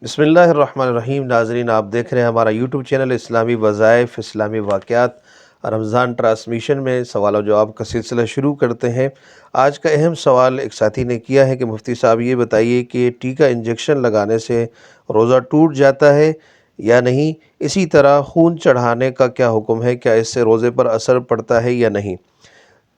بسم اللہ الرحمن الرحیم۔ ناظرین، آپ دیکھ رہے ہیں ہمارا یوٹیوب چینل اسلامی وظائف اسلامی واقعات۔ رمضان ٹرانسمیشن میں سوال و جواب کا سلسلہ شروع کرتے ہیں۔ آج کا اہم سوال ایک ساتھی نے کیا ہے کہ مفتی صاحب یہ بتائیے کہ ٹیکہ انجیکشن لگانے سے روزہ ٹوٹ جاتا ہے یا نہیں؟ اسی طرح خون چڑھانے کا کیا حکم ہے؟ کیا اس سے روزے پر اثر پڑتا ہے یا نہیں؟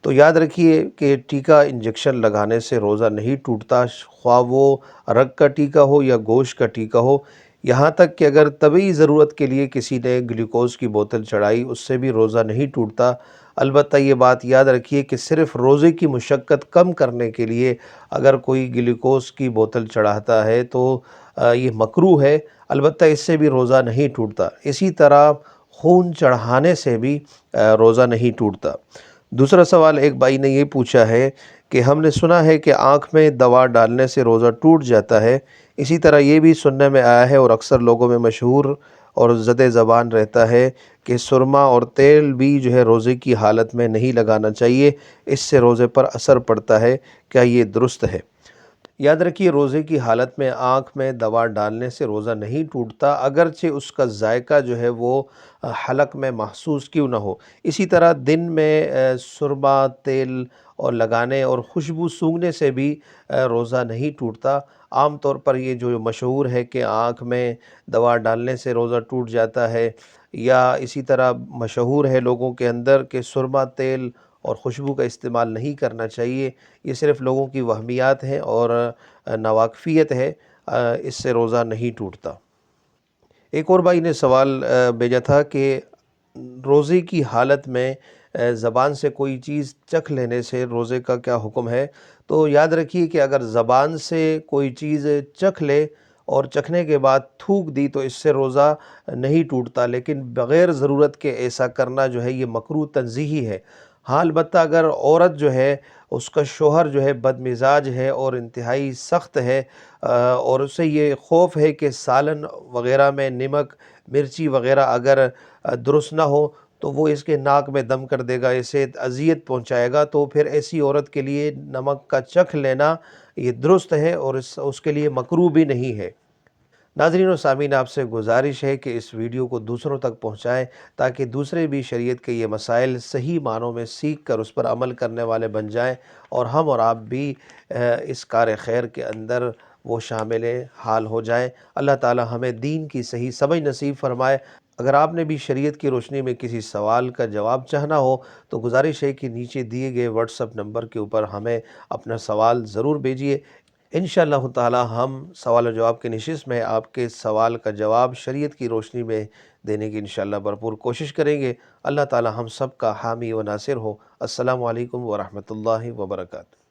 تو یاد رکھیے کہ ٹیکہ انجیکشن لگانے سے روزہ نہیں ٹوٹتا، خواہ وہ رگ کا ٹیکہ ہو یا گوشت کا ٹیکہ ہو، یہاں تک کہ اگر طبی ضرورت کے لیے کسی نے گلوکوز کی بوتل چڑھائی، اس سے بھی روزہ نہیں ٹوٹتا۔ البتہ یہ بات یاد رکھیے کہ صرف روزے کی مشقت کم کرنے کے لیے اگر کوئی گلوکوز کی بوتل چڑھاتا ہے تو یہ مکروہ ہے، البتہ اس سے بھی روزہ نہیں ٹوٹتا۔ اسی طرح خون چڑھانے سے بھی روزہ نہیں ٹوٹتا۔ دوسرا سوال ایک بھائی نے یہ پوچھا ہے کہ ہم نے سنا ہے کہ آنکھ میں دوا ڈالنے سے روزہ ٹوٹ جاتا ہے، اسی طرح یہ بھی سننے میں آیا ہے اور اکثر لوگوں میں مشہور اور زد زبان رہتا ہے کہ سرما اور تیل بھی روزے کی حالت میں نہیں لگانا چاہیے، اس سے روزے پر اثر پڑتا ہے، کیا یہ درست ہے؟ یاد رکھیے روزے کی حالت میں آنکھ میں دوا ڈالنے سے روزہ نہیں ٹوٹتا، اگرچہ اس کا ذائقہ وہ حلق میں محسوس کیوں نہ ہو۔ اسی طرح دن میں سرما تیل اور لگانے اور خوشبو سونگھنے سے بھی روزہ نہیں ٹوٹتا۔ عام طور پر یہ جو مشہور ہے کہ آنکھ میں دوا ڈالنے سے روزہ ٹوٹ جاتا ہے، یا اسی طرح مشہور ہے لوگوں کے اندر کہ سرما تیل اور خوشبو کا استعمال نہیں کرنا چاہیے، یہ صرف لوگوں کی وہمیات ہیں اور ناواقفیت ہے، اس سے روزہ نہیں ٹوٹتا۔ ایک اور بھائی نے سوال بھیجا تھا کہ روزے کی حالت میں زبان سے کوئی چیز چکھ لینے سے روزے کا کیا حکم ہے؟ تو یاد رکھیے کہ اگر زبان سے کوئی چیز چکھ لے اور چکھنے کے بعد تھوک دی تو اس سے روزہ نہیں ٹوٹتا، لیکن بغیر ضرورت کے ایسا کرنا یہ مکروہ تنزیہی ہے۔ ہاں، البتہ اگر عورت اس کا شوہر بد مزاج ہے اور انتہائی سخت ہے، اور اسے یہ خوف ہے کہ سالن وغیرہ میں نمک مرچی وغیرہ اگر درست نہ ہو تو وہ اس کے ناک میں دم کر دے گا، اسے اذیت پہنچائے گا، تو پھر ایسی عورت کے لیے نمک کا چکھ لینا یہ درست ہے اور اس کے لیے مکروہ بھی نہیں ہے۔ ناظرین و سامعین، آپ سے گزارش ہے کہ اس ویڈیو کو دوسروں تک پہنچائیں تاکہ دوسرے بھی شریعت کے یہ مسائل صحیح معنوں میں سیکھ کر اس پر عمل کرنے والے بن جائیں، اور ہم اور آپ بھی اس کار خیر کے اندر وہ شامل حال ہو جائیں۔ اللہ تعالی ہمیں دین کی صحیح سمجھ نصیب فرمائے۔ اگر آپ نے بھی شریعت کی روشنی میں کسی سوال کا جواب چاہنا ہو تو گزارش ہے کہ نیچے دیے گئے واٹس ایپ نمبر کے اوپر ہمیں اپنا سوال ضرور بھیجیے۔ انشاءاللہ تعالی ہم سوال و جواب کی نشست میں آپ کے سوال کا جواب شریعت کی روشنی میں دینے کی انشاءاللہ بھرپور کوشش کریں گے۔ اللہ تعالی ہم سب کا حامی و ناصر ہو۔ السلام علیکم ورحمۃ اللہ وبرکاتہ۔